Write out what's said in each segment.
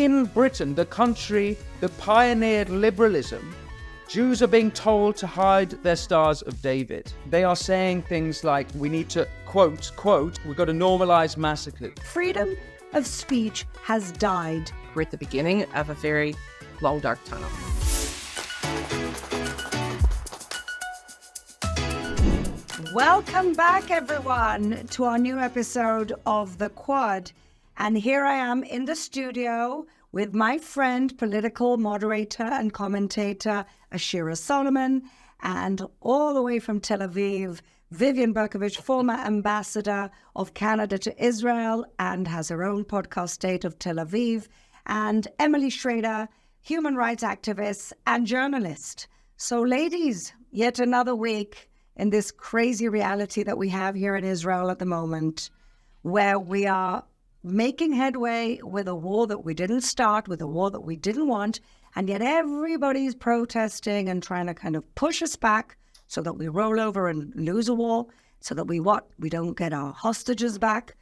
in Britain, the country that pioneered liberalism, Jews are being told to hide their Stars of David. They are saying things like, we need to, quote, we've got to normalize massacres. Freedom of speech has died. We're at the beginning of a very long, dark tunnel. Welcome back, everyone, to our new episode of The Quad. And here I am in the studio with my friend, political moderator and commentator, Ashira Solomon, and all the way from Tel Aviv, Vivian Berkovich, former ambassador of Canada to Israel and has her own podcast, State of Tel Aviv, and Emily Schrader, human rights activist and journalist. So, ladies, yet another week in this crazy reality that we have here in Israel at the moment, where we are making headway with a war that we didn't start, with a war that we didn't want, and yet everybody's protesting and trying to kind of push us back so that we roll over and lose a war, so that we don't get our hostages back.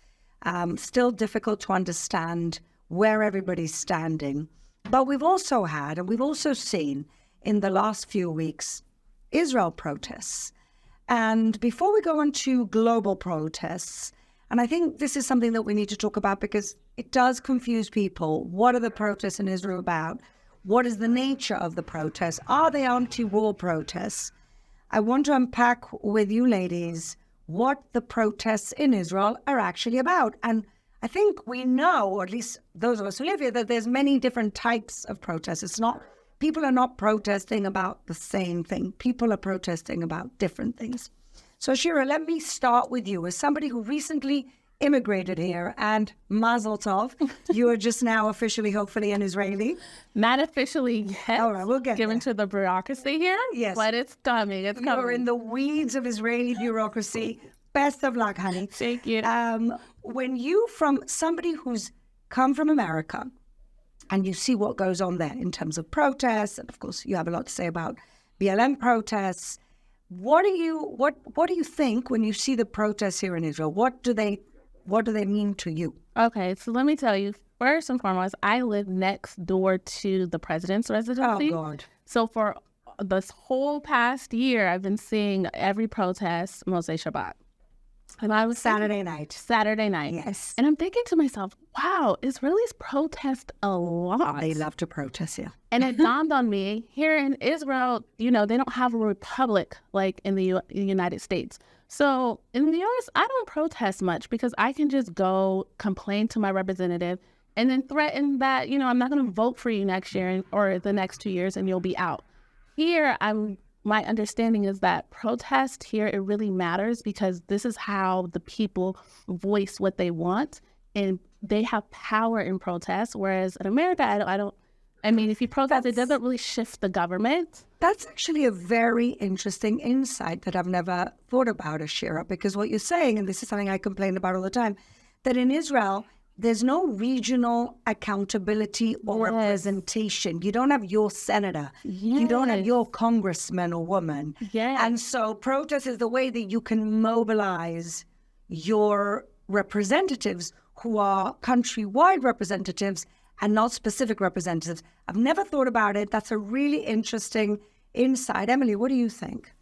Still difficult to understand where everybody's standing. But we've also had, and we've also seen in the last few weeks, Israel protests. And before we go on to global protests, and I think this is something that we need to talk about because it does confuse people. What are the protests in Israel about? What is the nature of the protests? Are they anti-war protests? I want to unpack with you ladies what the protests in Israel are actually about. And I think we know, or at least those of us who live here, that there's many different types of protests. People are not protesting about the same thing. People are protesting about different things. So, Shira, let me start with you. As somebody who recently immigrated here, and Mazel Tov, you are just now officially, hopefully, an Israeli. Not officially yet. All right, we'll get given there. To the bureaucracy here. Yes. But it's coming. You're in the weeds of Israeli bureaucracy. Best of luck, honey. Thank you. When you, from somebody who's come from America, and you see what goes on there in terms of protests, and of course you have a lot to say about BLM protests. What do you think when you see the protests here in Israel? What do they mean to you? Okay, so let me tell you. First and foremost, I live next door to the president's residency. Oh God! So for this whole past year, I've been seeing every protest Mosei Shabbat. And I was Saturday night. Yes. And I'm thinking to myself, wow, Israelis protest a lot. They love to protest, yeah. And it dawned on me, here in Israel, they don't have a republic like in the United States. So in the U.S., I don't protest much because I can just go complain to my representative and then threaten that, I'm not going to vote for you next year or the next 2 years and you'll be out. Here, my understanding is that protest here, it really matters because this is how the people voice what they want and they have power in protest. Whereas in America, if you protest, it doesn't really shift the government. That's actually a very interesting insight that I've never thought about, Ashira, because what you're saying, and this is something I complain about all the time, that in Israel, there's no regional accountability or representation. You don't have your senator. Yes. You don't have your congressman or woman. Yes. And so protest is the way that you can mobilize your representatives who are countrywide representatives and not specific representatives. I've never thought about it. That's a really interesting insight. Emily, what do you think?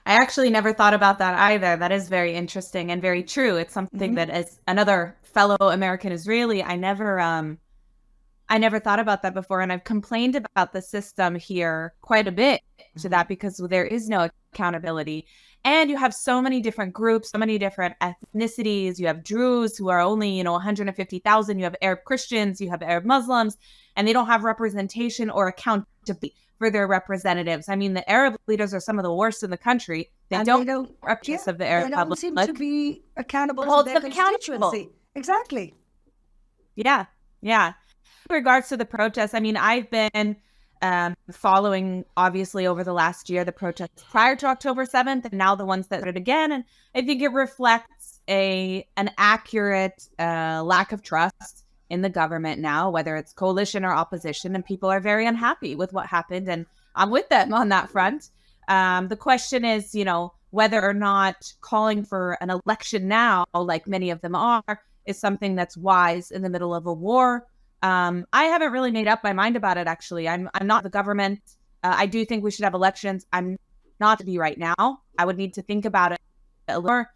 I actually never thought about that either. That is very interesting and very true. It's something that, as another fellow American Israeli, I never thought about that before. And I've complained about the system here quite a bit to that because there is no accountability. And you have so many different groups, so many different ethnicities. You have Druze who are only, 150,000. You have Arab Christians, you have Arab Muslims, and they don't have representation or accountability for their representatives. I mean, the Arab leaders are some of the worst in the country. They don't represent of the Arab public. They don't seem to be accountable to their constituency. Exactly. Yeah. In regards to the protests, I've been following, obviously, over the last year, the protests prior to October 7th, and now the ones that started again. And I think it reflects an accurate lack of trust in the government now, whether it's coalition or opposition, and people are very unhappy with what happened. And I'm with them on that front. The question is, whether or not calling for an election now, like many of them are, is something that's wise in the middle of a war. I haven't really made up my mind about it, actually. I'm not the government. I do think we should have elections. I'm not to be right now. I would need to think about it a little more.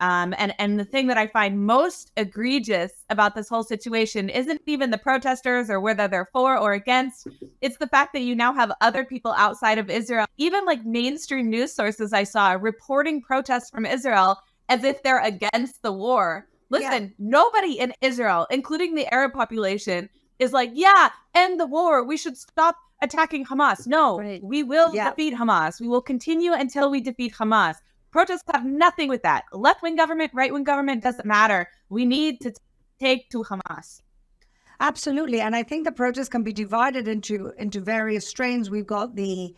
And the thing that I find most egregious about this whole situation isn't even the protesters or whether they're for or against. It's the fact that you now have other people outside of Israel, even like mainstream news sources I saw reporting protests from Israel as if they're against the war. Listen, nobody in Israel, including the Arab population, is like, yeah, end the war. We should stop attacking Hamas. No, we will defeat Hamas. We will continue until we defeat Hamas. Protests have nothing with that. Left-wing government, right-wing government, doesn't matter. We need to take to Hamas. Absolutely. And I think the protests can be divided into various strains. We've got the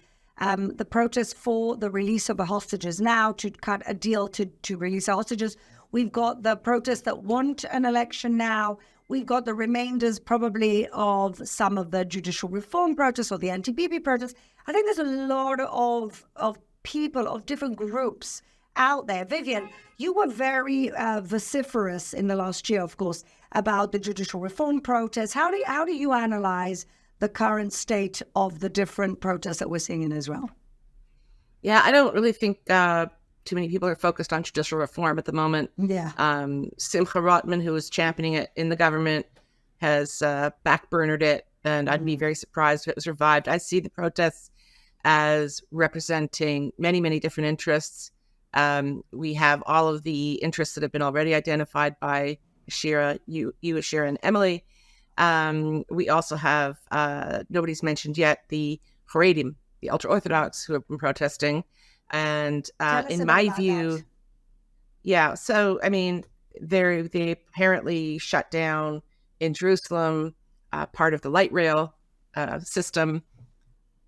protest for the release of the hostages now, to cut a deal to release the hostages. We've got the protests that want an election now. We've got the remainders probably of some of the judicial reform protests or the anti-Bibi protests. I think there's a lot of people, of different groups out there. Vivian, you were very vociferous in the last year, of course, about the judicial reform protests. How do you analyze the current state of the different protests that we're seeing in Israel? Yeah, I don't really think too many people are focused on judicial reform at the moment. Yeah. Simcha Rotman, who was championing it in the government, has backburnered it, and I'd be very surprised if it was revived. I see the protests as representing many, many different interests. We have all of the interests that have been already identified by Ashira, you, Ashira, and Emily. We also have, nobody's mentioned yet, the Haredim, the ultra-Orthodox, who have been protesting. And in my view, so, I mean, they apparently shut down in Jerusalem part of the light rail system,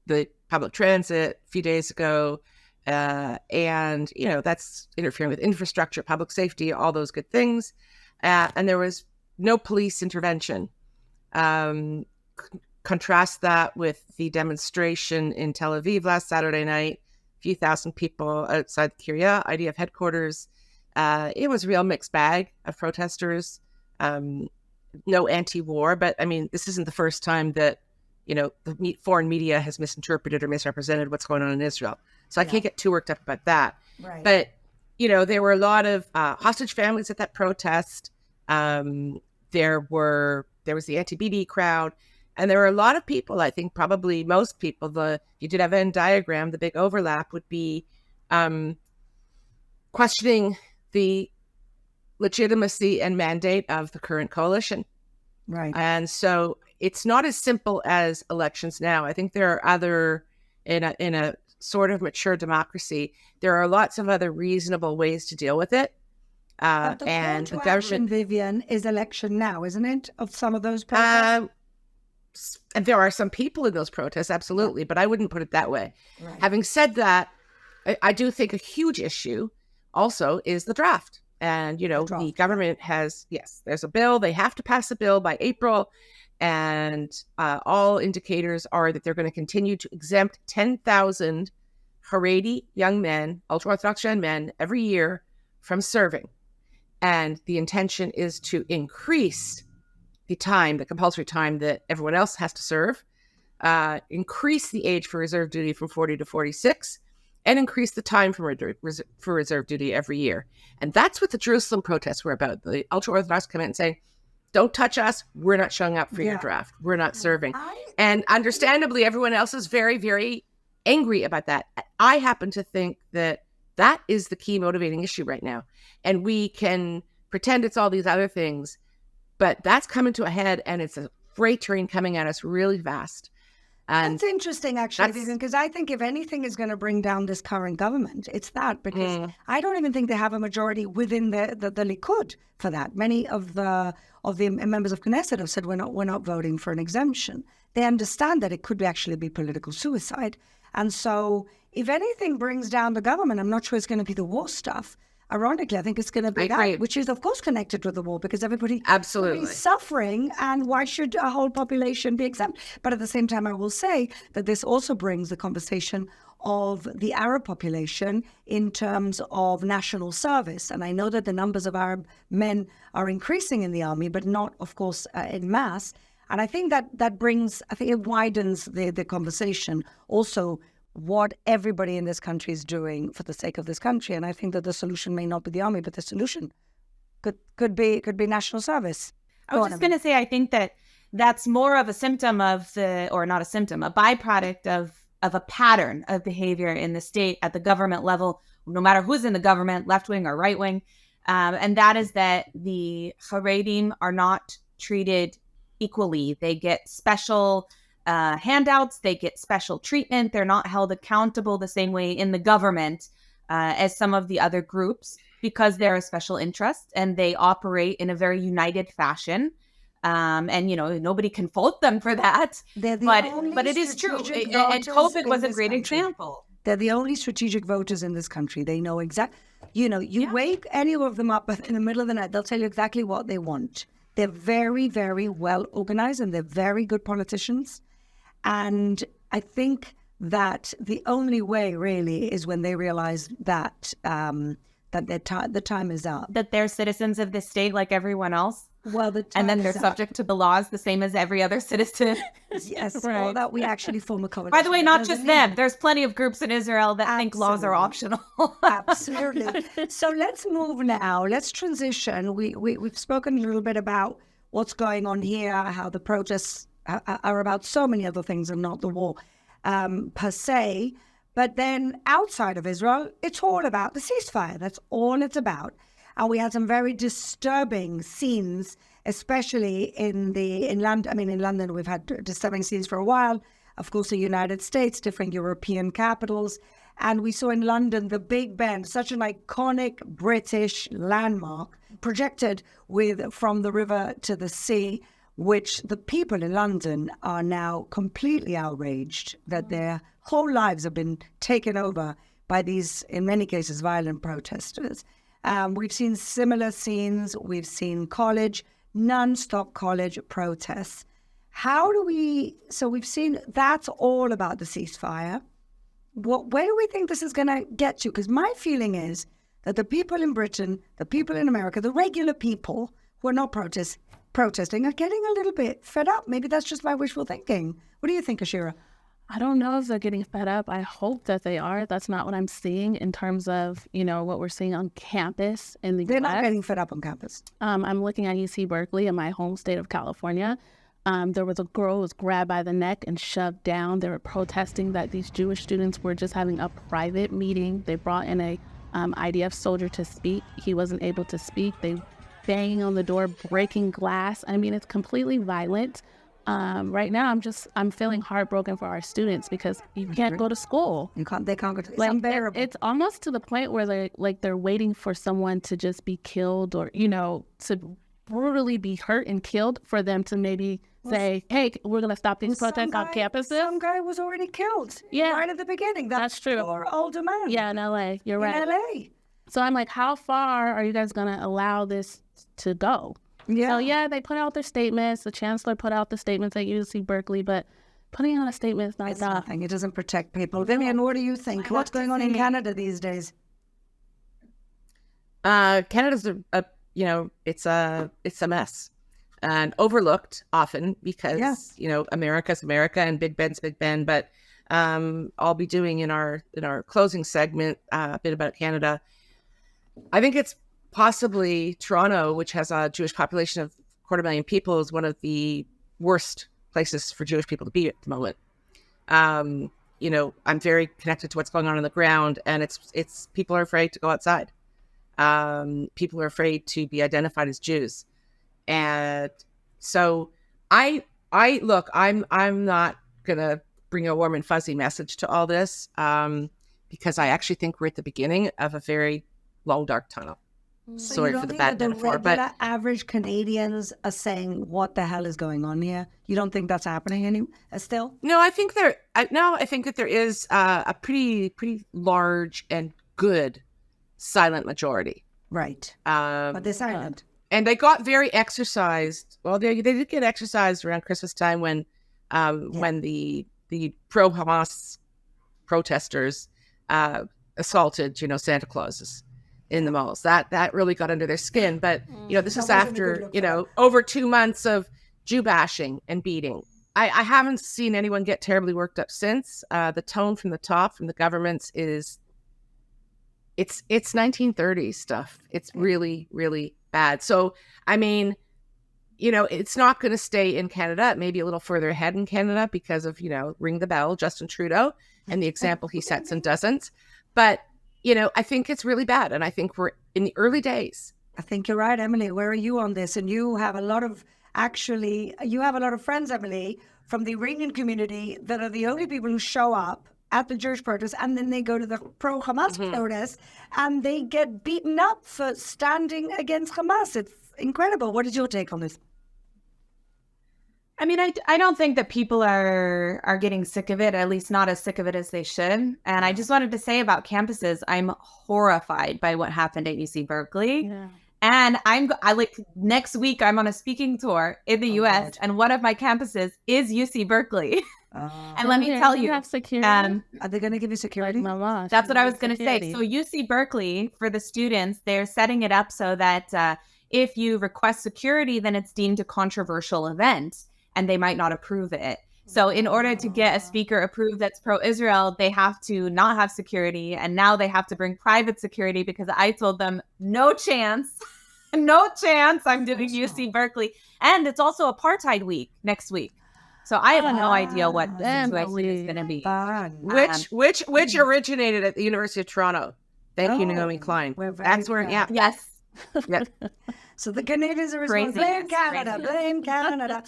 the public transit a few days ago. And, that's interfering with infrastructure, public safety, all those good things. And there was no police intervention. Contrast that with the demonstration in Tel Aviv last Saturday night, a few thousand people outside the Kiryat IDF headquarters. It was a real mixed bag of protesters. No anti-war, but I mean, this isn't the first time that the foreign media has misinterpreted or misrepresented what's going on in Israel. So I can't get too worked up about that. Right. But, there were a lot of hostage families at that protest. There was the anti-BD crowd. And there were a lot of people, I think probably most people, if you did have a Venn diagram, the big overlap would be questioning the legitimacy and mandate of the current coalition. Right. And so it's not as simple as elections now. I think there are other, in a sort of mature democracy, there are lots of other reasonable ways to deal with it. But the and call the to action, government, Vivian, is election now, isn't it? Of some of those protests? and there are some people in those protests, absolutely, but I wouldn't put it that way. Right. Having said that, I do think a huge issue also is the draft. And, the government has, there's a bill. They have to pass a bill by April. And all indicators are that they're going to continue to exempt 10,000 Haredi young men, ultra-Orthodox young men, every year from serving. And the intention is to increase the compulsory time that everyone else has to serve, increase the age for reserve duty from 40 to 46, and increase the time for reserve duty every year. And that's what the Jerusalem protests were about. The ultra-Orthodox come in and say, don't touch us. We're not showing up for your draft. We're not serving. And understandably, everyone else is very, very angry about that. I happen to think that is the key motivating issue right now. And we can pretend it's all these other things, but that's coming to a head, and it's a freight train coming at us really fast. And that's interesting, actually, Vivian, because I think if anything is going to bring down this current government, it's that, because I don't even think they have a majority within the Likud for that. Many of the members of Knesset have said we're not voting for an exemption. They understand that it could actually be political suicide. And so if anything brings down the government, I'm not sure it's going to be the war stuff. Ironically, I think it's going to be that, which is, of course, connected to the war, because everybody's suffering, and why should a whole population be exempt? But at the same time, I will say that this also brings the conversation of the Arab population in terms of national service. And I know that the numbers of Arab men are increasing in the army, but not, of course, en masse. And I think that brings, I think it widens the conversation. Also, what everybody in this country is doing for the sake of this country. And I think that the solution may not be the army, but the solution could be national service. I was just going to say, I think that's more of a symptom of or not a symptom, a byproduct of a pattern of behavior in the state at the government level, no matter who's in the government, left wing or right wing. And that is that the Haredim are not treated equally. They get special handouts, they get special treatment. They're not held accountable the same way in the government as some of the other groups, because they're a special interest and they operate in a very united fashion. And, nobody can fault them for that. But it is true. And COVID was a great example. They're the only strategic voters in this country. They know exactly, wake any of them up in the middle of the night, they'll tell you exactly what they want. They're very, very well organized and they're very good politicians. And I think that the only way really is when they realize that the time is up. That they're citizens of this state like everyone else. Well, and then they're subject to the laws the same as every other citizen. Yes, right. Or that we actually form a coalition. By the way, not just them. There's plenty of groups in Israel that think laws are optional. Absolutely. So let's move now. Let's transition. We've spoken a little bit about what's going on here, how the protests are about so many other things and not the war per se. But then outside of Israel, it's all about the ceasefire. That's all it's about. And we had some very disturbing scenes, especially in London. I mean, in London, we've had disturbing scenes for a while. Of course, the United States, different European capitals. And we saw in London the Big Ben, such an iconic British landmark, projected from the river to the sea, which the people in London are now completely outraged that their whole lives have been taken over by these, in many cases, violent protesters. We've seen similar scenes. We've seen non-stop college protests. So we've seen that's all about the ceasefire. Where do we think this is going to get to? Because my feeling is that the people in Britain, the people in America, the regular people who are not protesting are getting a little bit fed up. Maybe that's just my wishful thinking. What do you think, Ashira? I don't know if they're getting fed up. I hope that they are. That's not what I'm seeing in terms of, what we're seeing on campus in the They're US. not getting fed up on campus. I'm looking at UC Berkeley in my home state of California. There was a girl who was grabbed by the neck and shoved down. They were protesting that these Jewish students were just having a private meeting. They brought in a IDF soldier to speak. He wasn't able to speak. They banging on the door, breaking glass. I mean, it's completely violent. Right now, I'm feeling heartbroken for our students because you can't go to school. They can't go to. It's like, unbearable. It's almost to the point where they're waiting for someone to just be killed or to brutally be hurt and killed for them to maybe say, "Hey, we're gonna stop these protests on campuses." Some guy was already killed. Yeah, right at the beginning. That's true. Poor older man. Yeah, in LA. You're right. In LA. So I'm like, how far are you guys gonna allow this to go? Yeah. So they put out their statements. The chancellor put out the statements at UC Berkeley, but putting out a statement is not it's enough. Nothing. It doesn't protect people. Vivian, what do you think? What's going on in Canada these days? Canada's it's a mess and overlooked often because America's America and Big Ben's Big Ben. But I'll be doing in our closing segment a bit about Canada. I think it's possibly Toronto, which has a Jewish population of 250,000 people, is one of the worst places for Jewish people to be at the moment. I'm very connected to what's going on the ground, and it's people are afraid to go outside. People are afraid to be identified as Jews, and so I'm not gonna bring a warm and fuzzy message to all this because I actually think we're at the beginning of a very long dark tunnel. So sorry for the bad metaphor, but average Canadians are saying, "What the hell is going on here?" You don't think that's happening still? No, I think that there is a pretty large and good silent majority. Right. But they're silent. And they got very exercised. Well, they did get exercised around Christmas time when the pro-Hamas protesters assaulted, Santa Clauses in the malls. That really got under their skin. But, this is after, over 2 months of Jew bashing and beating. I haven't seen anyone get terribly worked up since. The tone from the top, from the governments, is it's 1930s stuff. It's really, really bad. So, I mean, it's not going to stay in Canada. It may be a little further ahead in Canada because of, ring the bell, Justin Trudeau, and the example he sets and doesn't. But, I think it's really bad. And I think we're in the early days. I think you're right, Emily. Where are you on this? And you have a lot of friends, Emily, from the Iranian community that are the only people who show up at the Jewish protest, and then they go to the pro-Hamas protest, and they get beaten up for standing against Hamas. It's incredible. What is your take on this? I mean, I don't think that people are getting sick of it, at least not as sick of it as they should. And I just wanted to say about campuses, I'm horrified by what happened at UC Berkeley. Yeah. And next week, I'm on a speaking tour in the U.S. God. And one of my campuses is UC Berkeley. And let me tell you, have security? Are they going to give you security? That's what I was going to say. So UC Berkeley, for the students, they're setting it up so that if you request security, then it's deemed a controversial event and they might not approve it. So in order to get a speaker approved that's pro-Israel, they have to not have security. And now they have to bring private security because I told them, no chance I'm doing UC Berkeley. And it's also apartheid week next week. So I have no idea what the situation is going to be. Which originated at the University of Toronto. Thank you, Naomi Klein. That's where, yeah. Yes. Yeah. So the Canadians are responsible. Blame Canada, blame Canada.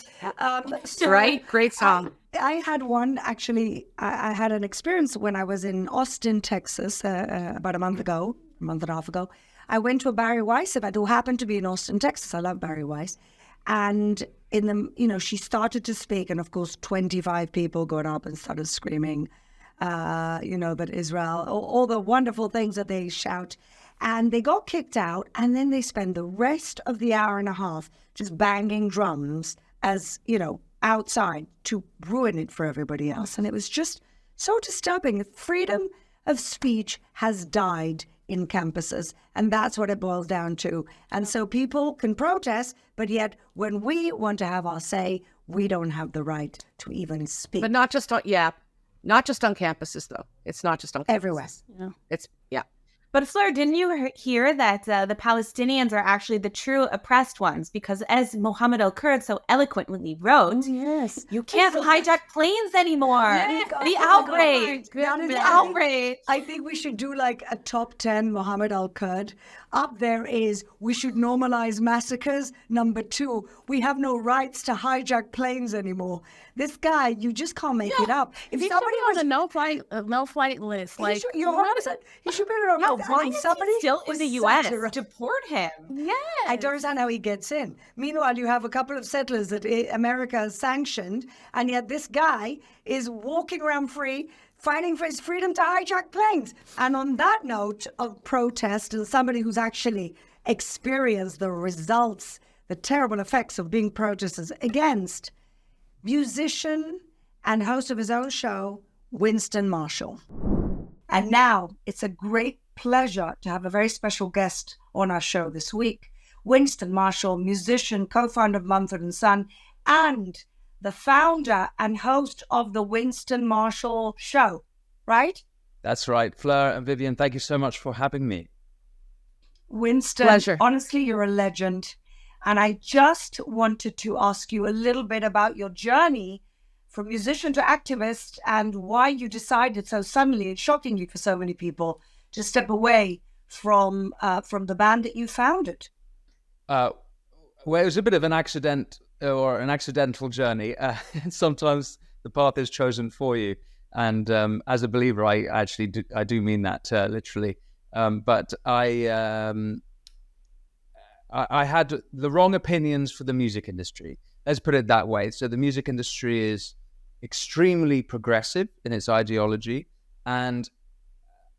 Right? Great song. I had one, actually, I had an experience when I was in Austin, Texas, about a month and a half ago. I went to a Barry Weiss event, who happened to be in Austin, Texas. I love Barry Weiss. And she started to speak, and of course, 25 people got up and started screaming, that Israel, all the wonderful things that they shout. And they got kicked out, and then they spent the rest of the hour and a half just banging drums outside to ruin it for everybody else. And it was just so disturbing. Freedom of speech has died in campuses, and that's what it boils down to. And so people can protest, but yet when we want to have our say, we don't have the right to even speak. But not just on campuses, though. It's not just on campuses. Everywhere. Yeah. But Fleur, didn't you hear that the Palestinians are actually the true oppressed ones? Because as Mohammed El-Kurd so eloquently wrote, yes, you can't hijack planes anymore. The outrage. The outrage. I think we should do like a top 10 Mohammed El-Kurd. Up there is, we should normalize massacres. Number 2, we have no rights to hijack planes anymore. This guy, you just can't make it up. If somebody was a no flight list, like he should be on a why is somebody still in the U.S. Deport him? Yeah, I don't understand how he gets in. Meanwhile, you have a couple of settlers that America has sanctioned, and yet this guy is walking around free, fighting for his freedom to hijack planes. And on that note of protest, and somebody who's actually experienced the results, the terrible effects of being protesters against, musician and host of his own show, Winston Marshall. And now it's a great pleasure to have a very special guest on our show this week. Winston Marshall, musician, co-founder of Mumford Sons, and the founder and host of the Winston Marshall Show, right? That's right. Fleur and Vivian, thank you so much for having me. Winston, pleasure. Honestly, you're a legend. And I just wanted to ask you a little bit about your journey from musician to activist and why you decided so suddenly and shockingly for so many people to step away from the band that you founded. Well, it was a bit of an accident or an accidental journey. Sometimes the path is chosen for you. And as a believer, I do mean that literally. But I had the wrong opinions for the music industry. Let's put it that way. So the music industry is extremely progressive in its ideology, and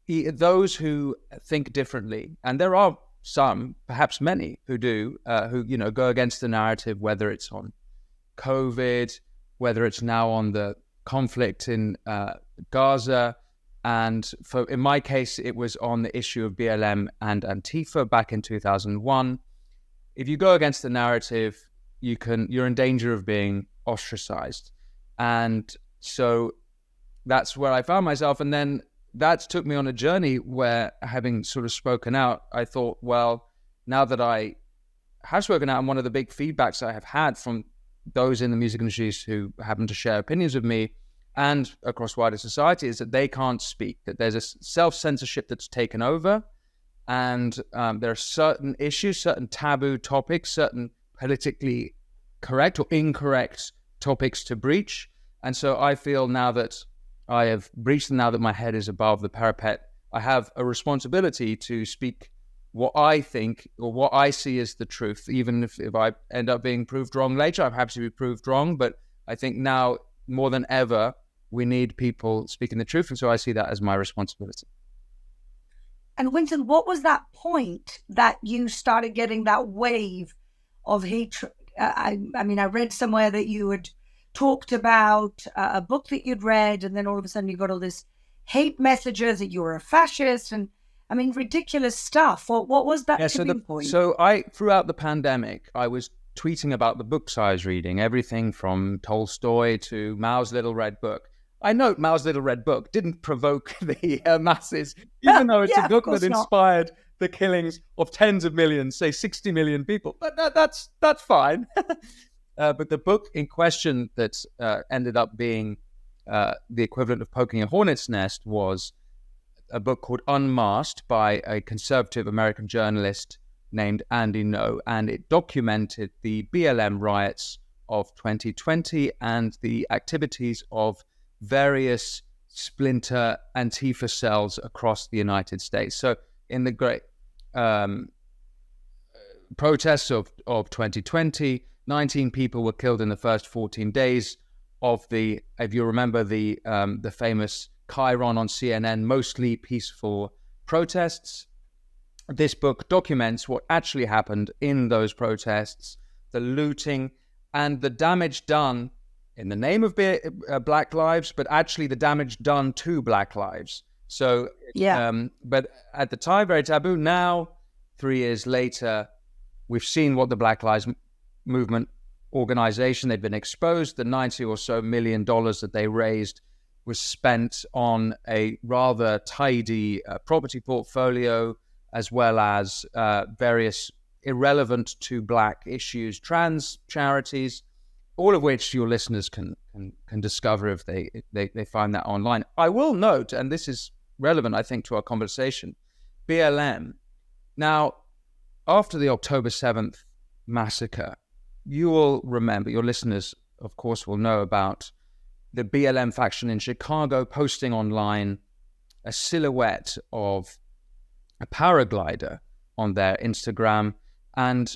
those who think differently, and there are some, perhaps many, who do, who go against the narrative, whether it's on COVID, whether it's now on the conflict in Gaza, and in my case, it was on the issue of BLM and Antifa back in 2001. If you go against the narrative, you're in danger of being ostracized. And so that's where I found myself. And then that took me on a journey where, having sort of spoken out, I thought, well, now that I have spoken out, and one of the big feedbacks I have had from those in the music industries who happen to share opinions with me and across wider society is that they can't speak, that there's a self-censorship that's taken over, and there are certain issues, certain taboo topics, certain politically correct or incorrect topics to breach. And so I feel now that I have breached them, now that my head is above the parapet, I have a responsibility to speak what I think or what I see as the truth, even if I end up being proved wrong later. I'm happy to be proved wrong, but I think now more than ever, we need people speaking the truth. And so I see that as my responsibility. And Winston, what was that point that you started getting that wave of hatred? I mean, I read somewhere that you had talked about a book that you'd read, and then all of a sudden you got all this hate messages that you were a fascist, and I mean, ridiculous stuff. What was that tipping point? So throughout the pandemic, I was tweeting about the books I was reading, everything from Tolstoy to Mao's Little Red Book. I note Mao's Little Red Book didn't provoke the masses, even though it's a book that inspired the killings of tens of millions, say 60 million people. But that's fine. But the book in question that ended up being the equivalent of poking a hornet's nest was a book called Unmasked by a conservative American journalist named Andy Ngo, and it documented the BLM riots of 2020 and the activities of various splinter Antifa cells across the United States. So in the great protests of 2020, 19 people were killed in the first 14 days of the, if you remember, the famous Chiron on CNN, mostly peaceful protests. This book documents what actually happened in those protests, the looting and the damage done in the name of Black lives, but actually the damage done to Black lives. So, but at the time, very taboo. Now, 3 years later, we've seen what the Black Lives Movement organization, they've been exposed. The $90 or so million that they raised was spent on a rather tidy property portfolio, as well as various irrelevant to Black issues, trans charities, all of which your listeners can discover if they find that online. I will note, and this is relevant, I think, to our conversation, BLM. Now, after the October 7th massacre, you will remember, your listeners, of course, will know about the BLM faction in Chicago posting online a silhouette of a paraglider on their Instagram. And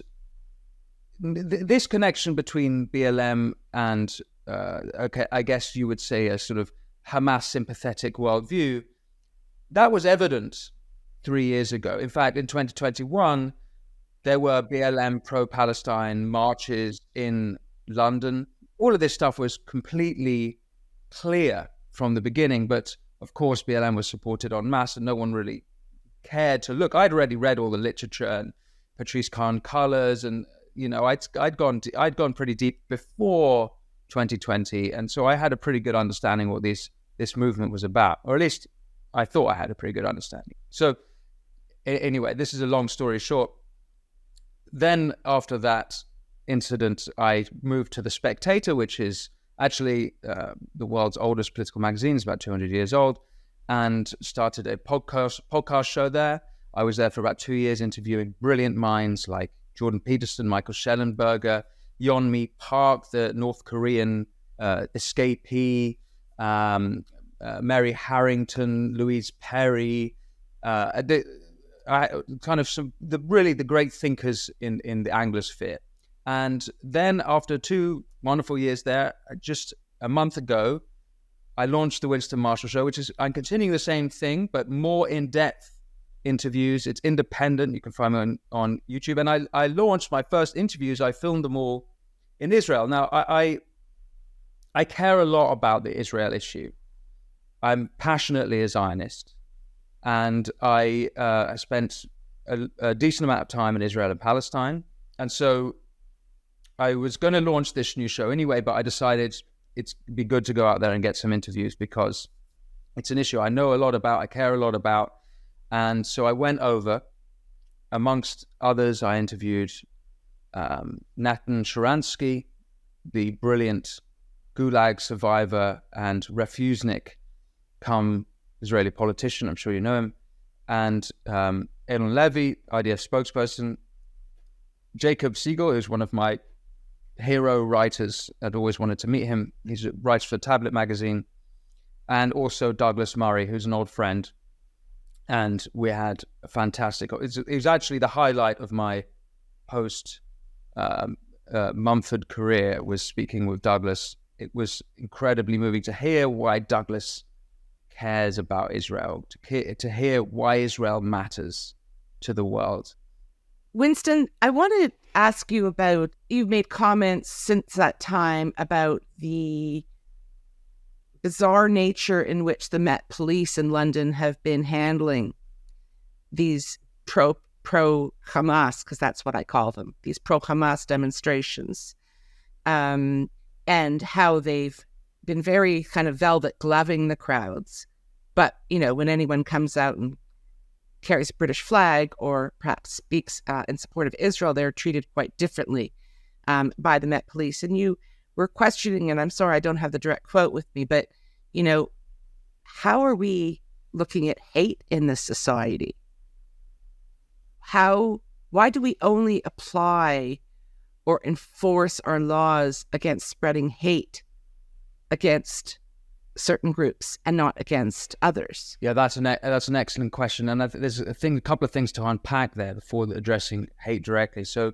this connection between BLM and, I guess you would say a sort of Hamas sympathetic worldview, that was evident 3 years ago. In fact, in 2021, there were BLM pro-Palestine marches in London. All of this stuff was completely clear from the beginning, but of course BLM was supported en masse and no one really cared to look. I'd already read all the literature and Patrice Khan colors, and I'd gone pretty deep before 2020, and so I had a pretty good understanding what this movement was about, or at least I thought I had a pretty good understanding. So anyway, this is a long story short. Then after that incident, I moved to The Spectator, which is actually the world's oldest political magazine. It's about 200 years old, and started a podcast show there. I was there for about 2 years interviewing brilliant minds like Jordan Peterson, Michael Schellenberger, Yeonmi Park, the North Korean escapee, Mary Harrington, Louise Perry, the great thinkers in the Anglosphere. And then after 2 wonderful years there, just a month ago, I launched the Winston Marshall Show, which is, I'm continuing the same thing, but more in-depth interviews. It's independent. You can find me on YouTube. And I launched my first interviews. I filmed them all in Israel. Now, I care a lot about the Israel issue. I'm passionately a Zionist. And I spent a decent amount of time in Israel and Palestine. And so I was going to launch this new show anyway, but I decided it'd be good to go out there and get some interviews because it's an issue I know a lot about, I care a lot about. And so I went over, amongst others, I interviewed Natan Sharansky, the brilliant Gulag survivor and refusenik come Israeli politician, I'm sure you know him, and Elon Levy, IDF spokesperson, Jacob Siegel, who's one of my hero writers. I'd always wanted to meet him. He writes for Tablet magazine, and also Douglas Murray, who's an old friend. And we had a fantastic, it was actually the highlight of my post Mumford career, was speaking with Douglas. It was incredibly moving to hear why Douglas cares about Israel, to hear why Israel matters to the world. Winston, I want to ask you about, you've made comments since that time about the bizarre nature in which the Met Police in London have been handling these pro-Hamas, because that's what I call them, these pro-Hamas demonstrations, and how they've been very kind of velvet gloving the crowds. But, you know, when anyone comes out and carries a British flag or perhaps speaks in support of Israel, they're treated quite differently by the Met Police. And you were questioning, and I'm sorry I don't have the direct quote with me, but, you know, how are we looking at hate in this society? Why do we only apply or enforce our laws against spreading hate against certain groups and not against others? Yeah, that's an excellent question, and there's a couple of things to unpack there before addressing hate directly. So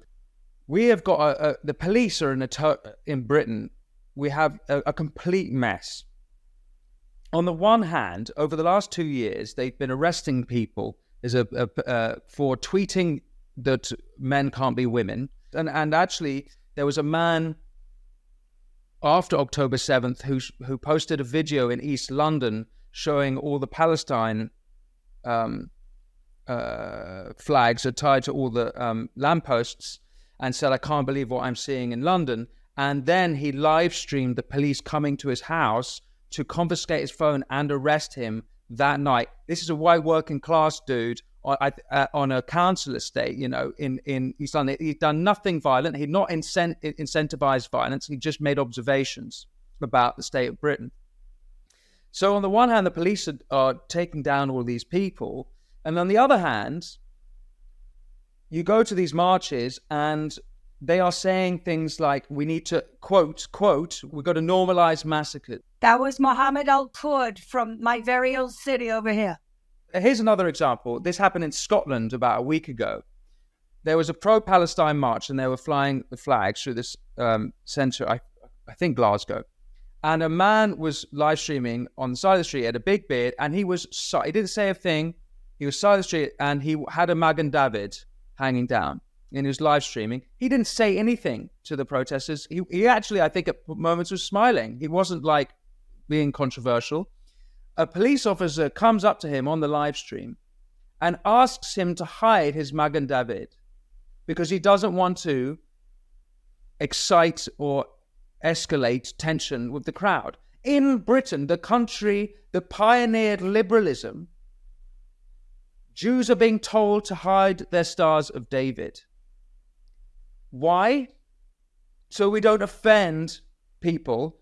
we have got the police are in Britain. We have a complete mess. On the one hand, over the last 2 years, they've been arresting people for tweeting that men can't be women, and actually there was a man after October 7th who posted a video in East London showing all the Palestine flags are tied to all the lampposts, and said, "I can't believe what I'm seeing in London." And then he live streamed the police coming to his house to confiscate his phone and arrest him that night. This is a white working class dude on a council estate, you know, in East London. He'd done nothing violent. He'd not incentivized violence. He just made observations about the state of Britain. So on the one hand, the police are taking down all these people. And on the other hand, you go to these marches and they are saying things like, we need to, quote, we've got to normalize massacres. That was Mohammed Al-Kurd from my very own city over here. Here's another example. This happened in Scotland about a week ago. There was a pro-Palestine march and they were flying the flags through this centre, I think Glasgow. And a man was live streaming on the side of the street, he had a big beard, and he didn't say a thing. He was side of the street and he had a Magen David hanging down. And he was live streaming. He didn't say anything to the protesters. He actually, I think, at moments was smiling. He wasn't like being controversial. A police officer comes up to him on the live stream and asks him to hide his Magen David because he doesn't want to excite or escalate tension with the crowd. In Britain, the country that pioneered liberalism, Jews are being told to hide their Stars of David. Why? So we don't offend people.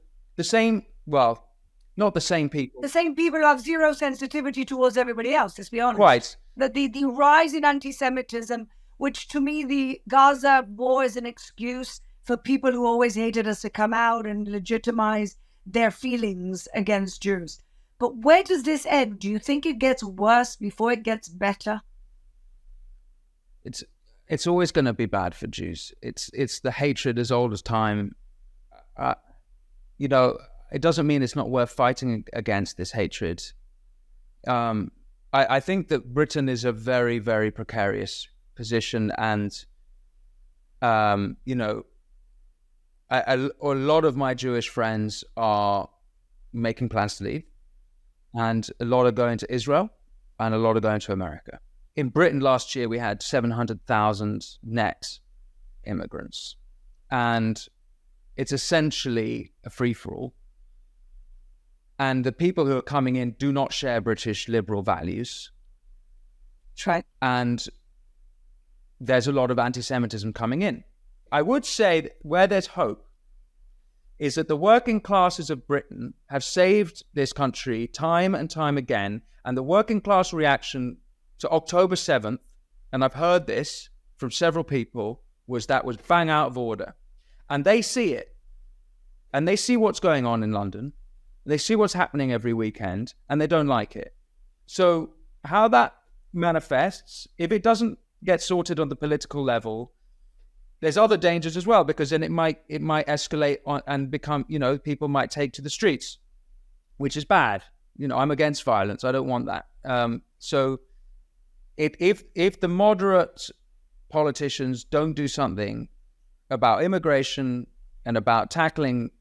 Not the same people. The same people who have zero sensitivity towards everybody else, let's be honest. Quite. The rise in anti-Semitism, which to me the Gaza war is an excuse for people who always hated us to come out and legitimize their feelings against Jews. But where does this end? Do you think it gets worse before it gets better? It's always going to be bad for Jews. It's the hatred as old as time. It doesn't mean it's not worth fighting against this hatred. I think that Britain is a very, very precarious position, and a lot of my Jewish friends are making plans to leave, and a lot are going to Israel, and a lot are going to America. In Britain last year, we had 700,000 net immigrants. and it's essentially a free-for-all. And the people who are coming in do not share British liberal values. That's right. And there's a lot of anti-Semitism coming in. I would say that where there's hope is that the working classes of Britain have saved this country time and time again, and the working class reaction to October 7th, and I've heard this from several people, was bang out of order. And they see it. And they see what's going on in London. They see what's happening every weekend, and they don't like it. So how that manifests, if it doesn't get sorted on the political level, there's other dangers as well, because then it might escalate and become, people might take to the streets, which is bad. I'm against violence. I don't want that. So if the moderate politicians don't do something about immigration and about tackling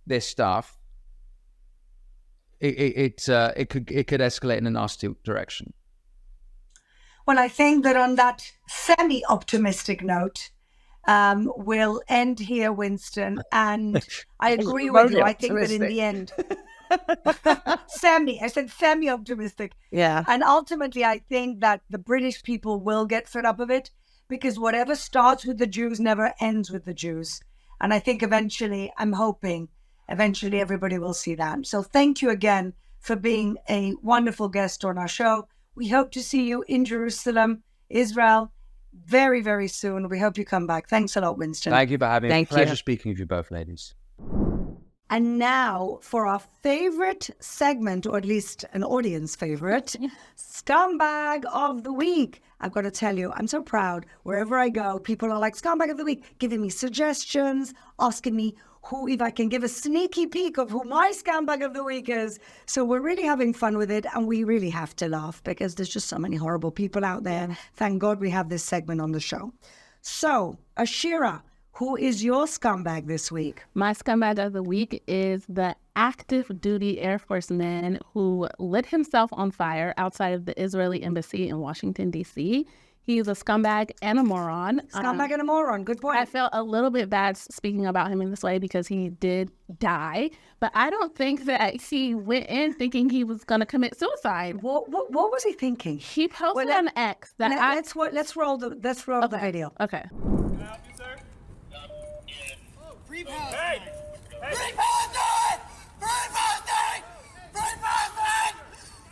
this stuff, it could escalate in a nasty direction. Well, I think that on that semi-optimistic note, we'll end here, Winston. And I agree with you. I think that in the end, I said semi-optimistic. Yeah. And ultimately, I think that the British people will get fed up of it, because whatever starts with the Jews never ends with the Jews. And I think eventually, I'm hoping, everybody will see that. So thank you again for being a wonderful guest on our show. We hope to see you in Jerusalem, Israel, very, very soon. We hope you come back. Thanks a lot, Winston. Thank you for having me. Thank you. Pleasure speaking with you both, ladies. And now for our favorite segment, or at least an audience favorite, Scumbag of the Week. I've got to tell you, I'm so proud. Wherever I go, people are like, Scumbag of the Week, giving me suggestions, asking me if I can give a sneaky peek of who my Scumbag of the Week is. So we're really having fun with it, and we really have to laugh because there's just so many horrible people out there. Thank God we have this segment on the show. So, Ashira, who is your scumbag this week? My scumbag of the week is the active duty Air Force man who lit himself on fire outside of the Israeli embassy in Washington, D.C. He's a scumbag and a moron. Scumbag and a moron. Good point. I felt a little bit bad speaking about him in this way because he did die, but I don't think that he went in thinking he was going to commit suicide. What was he thinking? He posted on X that let's roll the video. Okay. Can I help you, sir? Free Palestine! Hey! Free Palestine! Free Palestine! Free Palestine!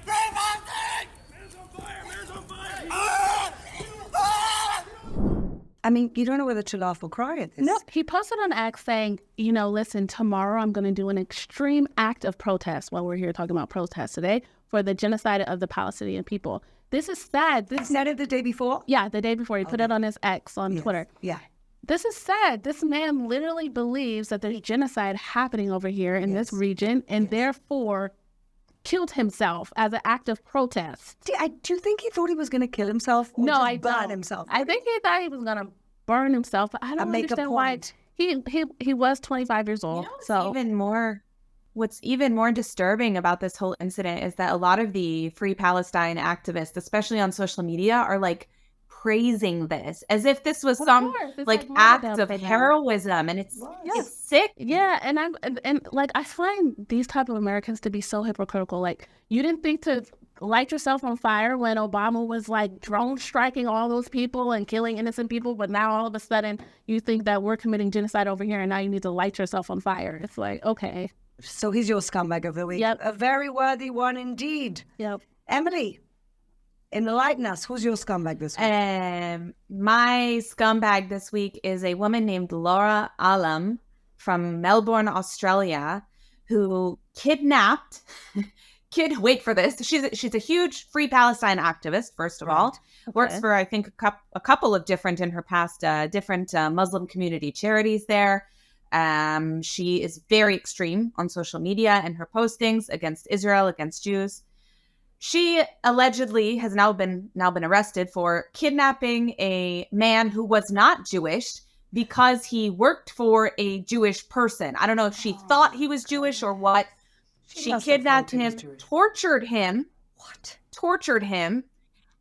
Free Palestine! Man's on fire! Man's on fire! I mean, you don't know whether to laugh or cry at this. No, he posted on X saying, listen, tomorrow I'm going to do an extreme act of protest while we're here talking about protest today for the genocide of the Palestinian people. This is sad. He said it the day before? Yeah, the day before. He put it on his X on Twitter. Yeah. This is sad. This man literally believes that there's genocide happening over here in this region and therefore killed himself as an act of protest. Do you think he thought he was going to kill himself? Or No, just I burn don't. himself? I think he thought he was going to burn himself. But I don't make a understand why. point. He was 25 years old. What's even more disturbing about this whole incident is that a lot of the Free Palestine activists, especially on social media, are like praising this as if this was some like act of heroism, and it's sick. Yeah, and I find these type of Americans to be so hypocritical. Like, you didn't think to light yourself on fire when Obama was like drone striking all those people and killing innocent people, but now all of a sudden you think that we're committing genocide over here and now you need to light yourself on fire. It's like, okay. So he's your scumbag of the week. Yep. A very worthy one indeed. Yep. Emily, enlighten us. Who's your scumbag this week? My scumbag this week is a woman named Laura Alam from Melbourne, Australia, who kidnapped... wait for this. She's a huge Free Palestine activist, first of all. Okay. Works for, I think, a couple of different, in her past, Muslim community charities there. She is very extreme on social media and her postings against Israel, against Jews. She allegedly has now been arrested for kidnapping a man who was not Jewish because he worked for a Jewish person. I don't know if she thought he was Jewish or what. She kidnapped him, tortured him. What? Tortured him,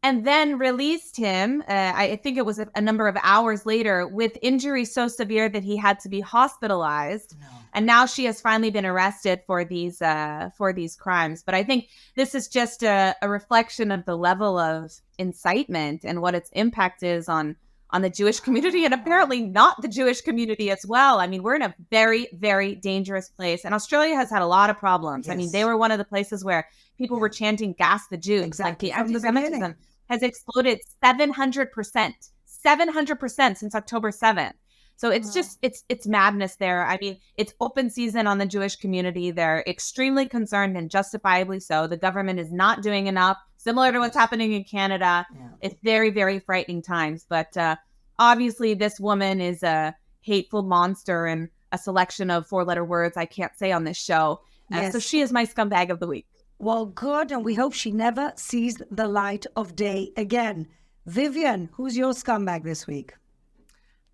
and then released him. I think it was a number of hours later with injuries so severe that he had to be hospitalized. No. And now she has finally been arrested for these crimes. But I think this is just a reflection of the level of incitement and what its impact is on the Jewish community, and apparently not the Jewish community as well. I mean, we're in a very, very dangerous place. And Australia has had a lot of problems. Yes. I mean, they were one of the places where people were chanting "gas the Jews." Exactly. Like the anti-Semitism has exploded 700%, 700% since October 7th. So it's just, it's madness there. I mean, it's open season on the Jewish community. They're extremely concerned, and justifiably so. The government is not doing enough, similar to what's happening in Canada. Yeah. It's very, very frightening times. But obviously this woman is a hateful monster and a selection of 4-letter words I can't say on this show. Yes. So she is my scumbag of the week. Well, good. And we hope she never sees the light of day again. Vivian, who's your scumbag this week?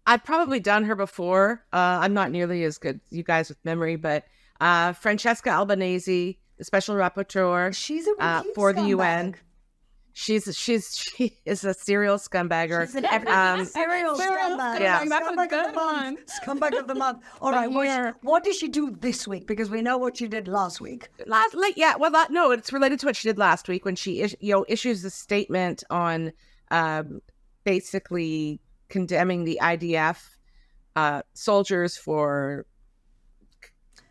I've probably done her before. I'm not nearly as good as you guys with memory, but Franchesca Albanesi, the special rapporteur for the UN. She is a serial scumbagger. She's an serial scumbag. Yeah. Scumbag of the month. All right. What did she do this week? Because we know what she did last week. It's related to what she did last week when she issues a statement on basically condemning the IDF soldiers for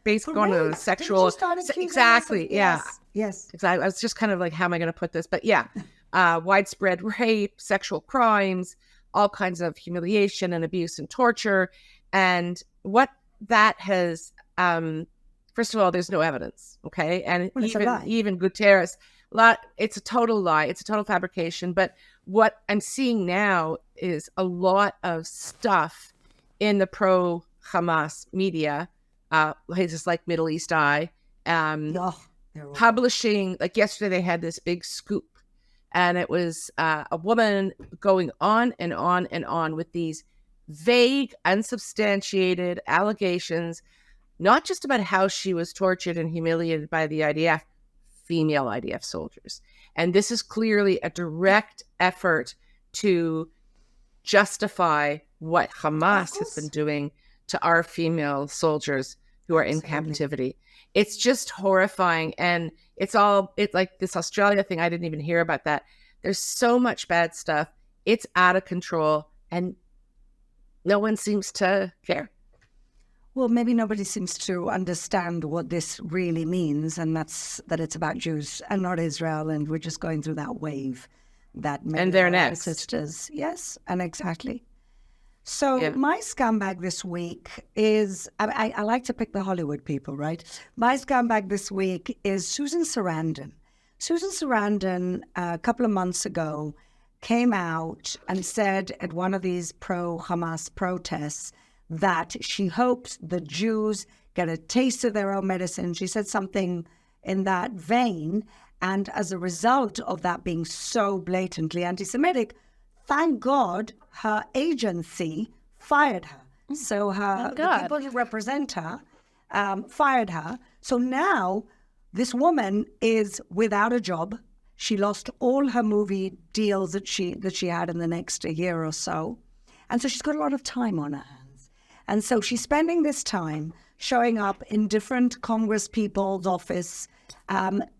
basically going to sexual. Exactly. Yeah. Yes. Exactly. I was just kind of like, how am I going to put this? But yeah, widespread rape, sexual crimes, all kinds of humiliation and abuse and torture. And what that has, first of all, there's no evidence. Okay. And even Guterres, it's a total lie. It's a total fabrication. But what I'm seeing now is a lot of stuff in the pro-Hamas media, places like Middle East Eye, publishing, like yesterday they had this big scoop, and it was a woman going on and on and on with these vague, unsubstantiated allegations, not just about how she was tortured and humiliated by the IDF, female IDF soldiers. And this is clearly a direct effort to justify what Hamas has been doing to our female soldiers who are in captivity. It's just horrifying. And it's like this Australia thing. I didn't even hear about that. There's so much bad stuff. It's out of control, and no one seems to care. Well, maybe nobody seems to understand what this really means, and that's that it's about Jews and not Israel, and we're just going through that wave that and they're next. Sisters. Yes, and exactly. So my scumbag this week is, I like to pick the Hollywood people, right? My scumbag this week is Susan Sarandon. Susan Sarandon, a couple of months ago, came out and said at one of these pro-Hamas protests that she hopes the Jews get a taste of their own medicine. She said something in that vein. And as a result of that being so blatantly anti-Semitic, thank God her agency fired her. So the people who represent her fired her. So now this woman is without a job. She lost all her movie deals that she had in the next year or so. And so she's got a lot of time on her hands. And so she's spending this time showing up in different Congress people's office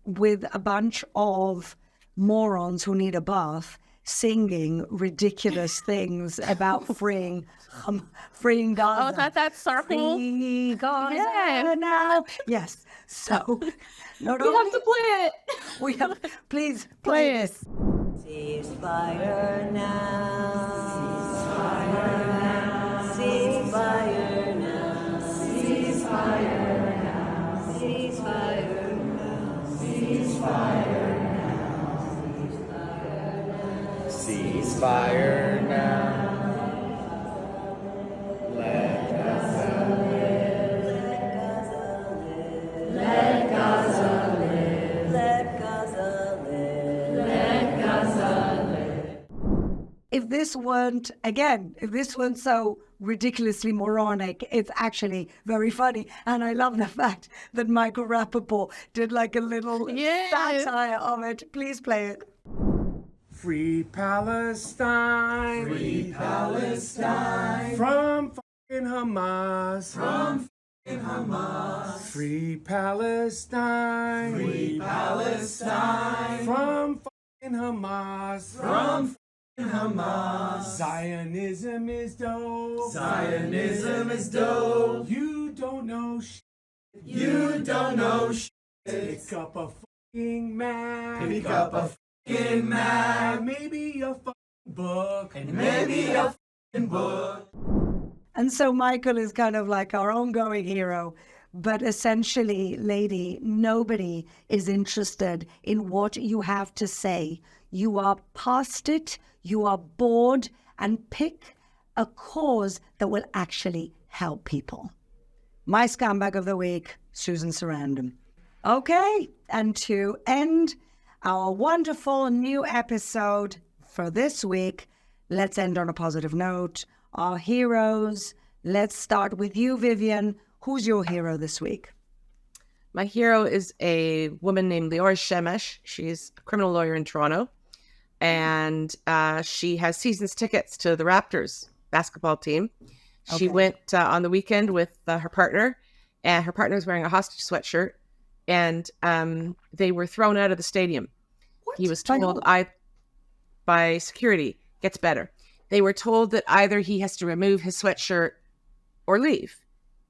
with a bunch of morons who need a bath, singing ridiculous things about freeing Gaza. Oh, that's circle. Free Gaza now. Yes. So we have to play it. We have. Please play it. Ceasefire now. Ceasefire now. Ceasefire now. Ceasefire now. Ceasefire now. Ceasefire now. Let Gaza live. Let Gaza live. Let Gaza live. Let Gaza live. If this weren't so ridiculously moronic, it's actually very funny. And I love the fact that Michael Rappaport did like a little satire of it. Please play it. Free Palestine. Free Palestine. From fucking Hamas. From fucking Hamas. Free Palestine. Free Palestine. From fucking Hamas. From fucking Hamas. Zionism is dope. Zionism is dope. You don't know shit. You don't know shit. Pick up a fucking map. Pick up a fucking map. Maybe a fucking book. And maybe a fucking book. And so Michael is kind of like our ongoing hero. But essentially, lady, nobody is interested in what you have to say. You are past it, you are bored, and pick a cause that will actually help people. My scumbag of the week, Susan Sarandon. Okay, and to end our wonderful new episode for this week, let's end on a positive note. Our heroes, let's start with you, Vivian. Who's your hero this week? My hero is a woman named Leora Shemesh. She's a criminal lawyer in Toronto, and she has season's tickets to the Raptors basketball team. She went on the weekend with her partner, and her partner was wearing a hostage sweatshirt, and they were thrown out of the stadium. What? He was told by security. Gets better. They were told that either he has to remove his sweatshirt or leave,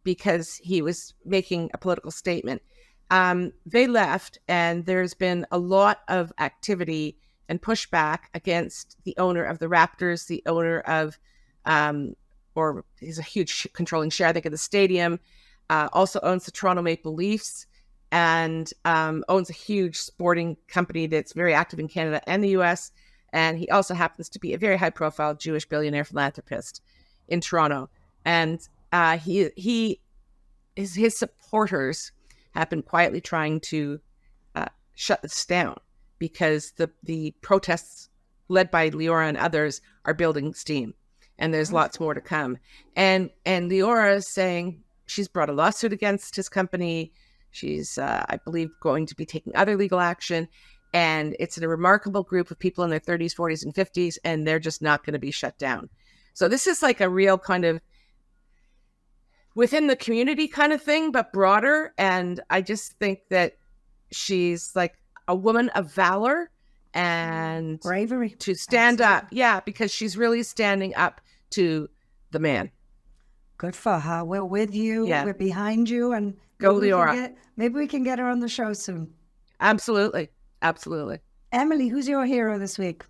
because he was making a political statement. They left, and there's been a lot of activity and pushback against the owner of the Raptors, the owner of, or he's a huge controlling share, I think, of the stadium, also owns the Toronto Maple Leafs, and owns a huge sporting company that's very active in Canada and the US. And he also happens to be a very high-profile Jewish billionaire philanthropist in Toronto. And his supporters have been quietly trying to shut this down, because the protests led by Leora and others are building steam, and there's lots more to come. And Leora is saying she's brought a lawsuit against his company. She's, I believe, going to be taking other legal action. And it's a remarkable group of people in their 30s, 40s, and 50s, and they're just not going to be shut down. So this is like a real kind of within the community kind of thing, but broader. And I just think that she's like a woman of valor and bravery to stand up. Yeah, because she's really standing up to the man. Good for her. We're with you. Yeah. We're behind you. And go, Leora. Maybe we can get her on the show soon. Absolutely. Absolutely. Emily, who's your hero this week?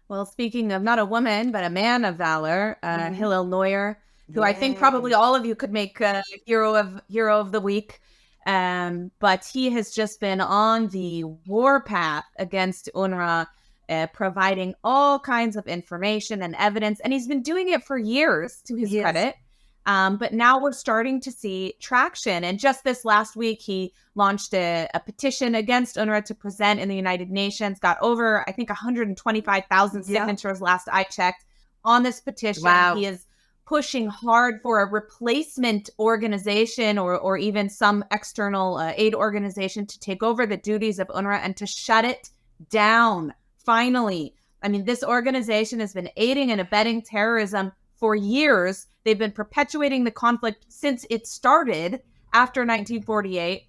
Well, speaking of not a woman, but a man of valor, Hillel Neuer, who I think probably all of you could make hero of the week. But he has just been on the warpath against UNRWA, providing all kinds of information and evidence. And he's been doing it for years, to his credit. But now we're starting to see traction. And just this last week, he launched a petition against UNRWA to present in the United Nations, got over, I think, 125,000 signatures last I checked on this petition. Wow. He is pushing hard for a replacement organization or even some external aid organization to take over the duties of UNRWA and to shut it down. Finally, I mean, this organization has been aiding and abetting terrorism for years. They've been perpetuating the conflict since it started after 1948.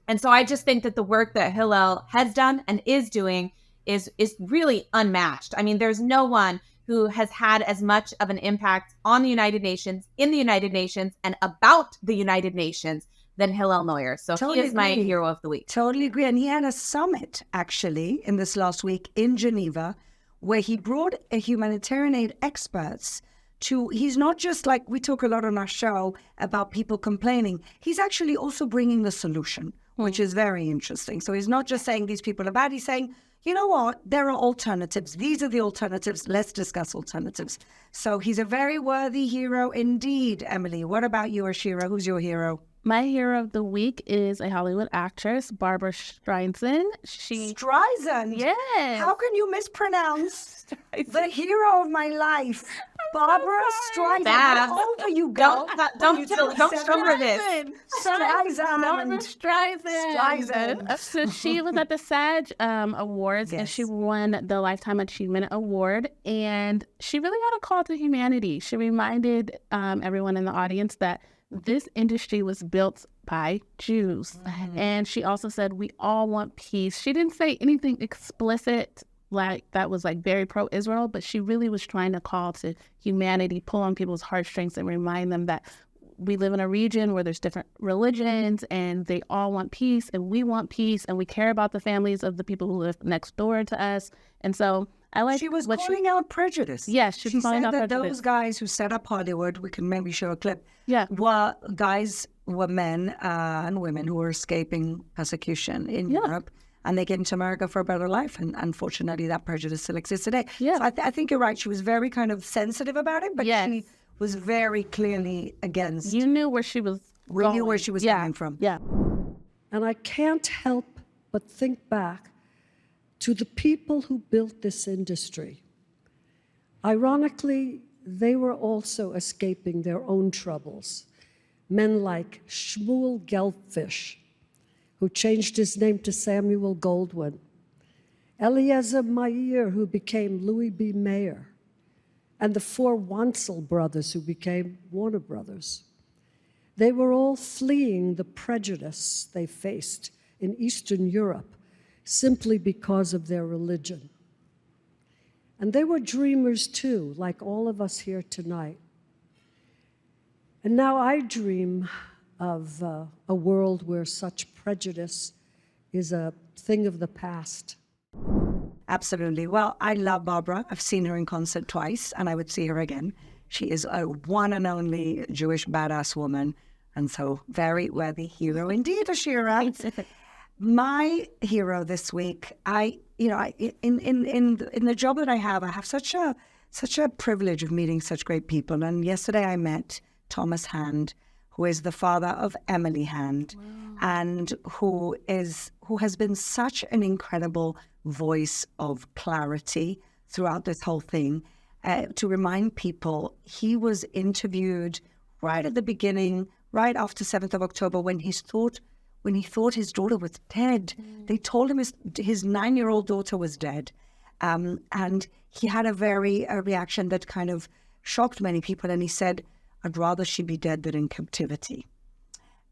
And so I just think that the work that Hillel has done and is doing is really unmatched. I mean, there's no one who has had as much of an impact on the United Nations, in the United Nations, and about the United Nations than Hillel Neuer. So he is my hero of the week. Totally agree. And he had a summit, actually, in this last week in Geneva, where he brought a humanitarian aid experts to, he's not just like, we talk a lot on our show about people complaining. He's actually also bringing the solution, which is very interesting. So he's not just saying these people are bad. He's saying, you know what? There are alternatives. These are the alternatives. Let's discuss alternatives. So he's a very worthy hero indeed, Emily. What about you, Ashira? Who's your hero? My hero of the week is a Hollywood actress, Barbara Streisand. Streisand? Yes. How can you mispronounce the hero of my life? Barbara Streisand. Babs. How over you go? Don't show her this. Barbara Streisand. Streisand. So she was at the SAG Awards, and she won the Lifetime Achievement Award. And she really had a call to humanity. She reminded everyone in the audience that this industry was built by Jews. And she also said, we all want peace. She didn't say anything explicit like that was like very pro-Israel, but she really was trying to call to humanity, pull on people's heartstrings and remind them that we live in a region where there's different religions and they all want peace and we want peace and we care about the families of the people who live next door to us. And so I like she was calling out prejudice. Yes, she was calling out that prejudice. Those guys who set up Hollywood, we can maybe show a clip, Yeah. were men and women who were escaping persecution in Europe, and they came to America for a better life. And unfortunately, that prejudice still exists today. Yeah. So I think you're right. She was very kind of sensitive about it, but she was very clearly against. You knew where she was We going. knew where she was coming from. Yeah. And I can't help but think back to the people who built this industry. Ironically, they were also escaping their own troubles. Men like Shmuel Gelbfish, who changed his name to Samuel Goldwyn, Eliezer Meir, who became Louis B. Mayer, and the four Wansel brothers, who became Warner Brothers. They were all fleeing the prejudice they faced in Eastern Europe simply because of their religion. And they were dreamers too, like all of us here tonight. And now I dream of a world where such prejudice is a thing of the past. Absolutely. Well, I love Barbara. I've seen her in concert twice, and I would see her again. She is a one and only Jewish badass woman, and so very worthy hero indeed, Ashira. My hero this week, in the job that I have such a privilege of meeting such great people. And yesterday I met Thomas Hand, who is the father of Emily Hand, and who has been such an incredible voice of clarity throughout this whole thing. To remind people, he was interviewed right at the beginning, right after 7th of October, when he thought his daughter was dead. They told him his 9-year-old daughter was dead. And he had a reaction that kind of shocked many people. And he said, I'd rather she be dead than in captivity.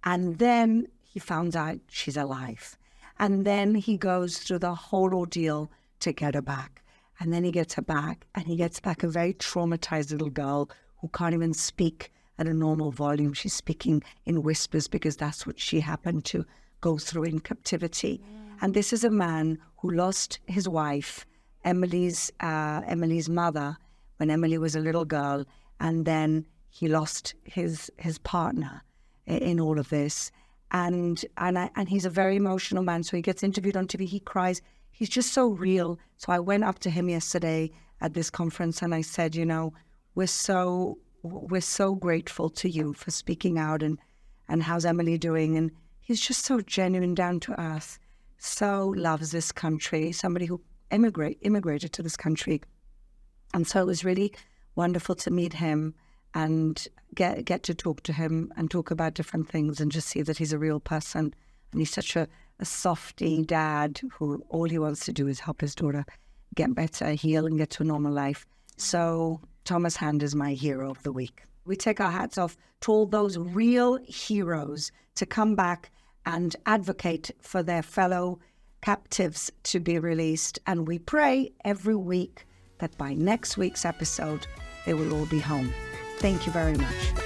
And then he found out she's alive. And then he goes through the whole ordeal to get her back. And then he gets her back, and he gets back a very traumatized little girl who can't even speak at a normal volume. She's speaking in whispers because that's what she happened to go through in captivity. And this is a man who lost his wife, Emily's mother, when Emily was a little girl, and then he lost his partner in all of this. And he's a very emotional man. So he gets interviewed on TV. He cries. He's just so real. So I went up to him yesterday at this conference and I said, we're so grateful to you for speaking out, and how's Emily doing? And he's just so genuine, down to earth, so loves this country, somebody who immigrated to this country. And so it was really wonderful to meet him and get to talk to him and talk about different things and just see that he's a real person. And he's such a softy dad who all he wants to do is help his daughter get better, heal, and get to a normal life. So Thomas Hand is my hero of the week. We take our hats off to all those real heroes to come back and advocate for their fellow captives to be released. And we pray every week that by next week's episode, they will all be home. Thank you very much.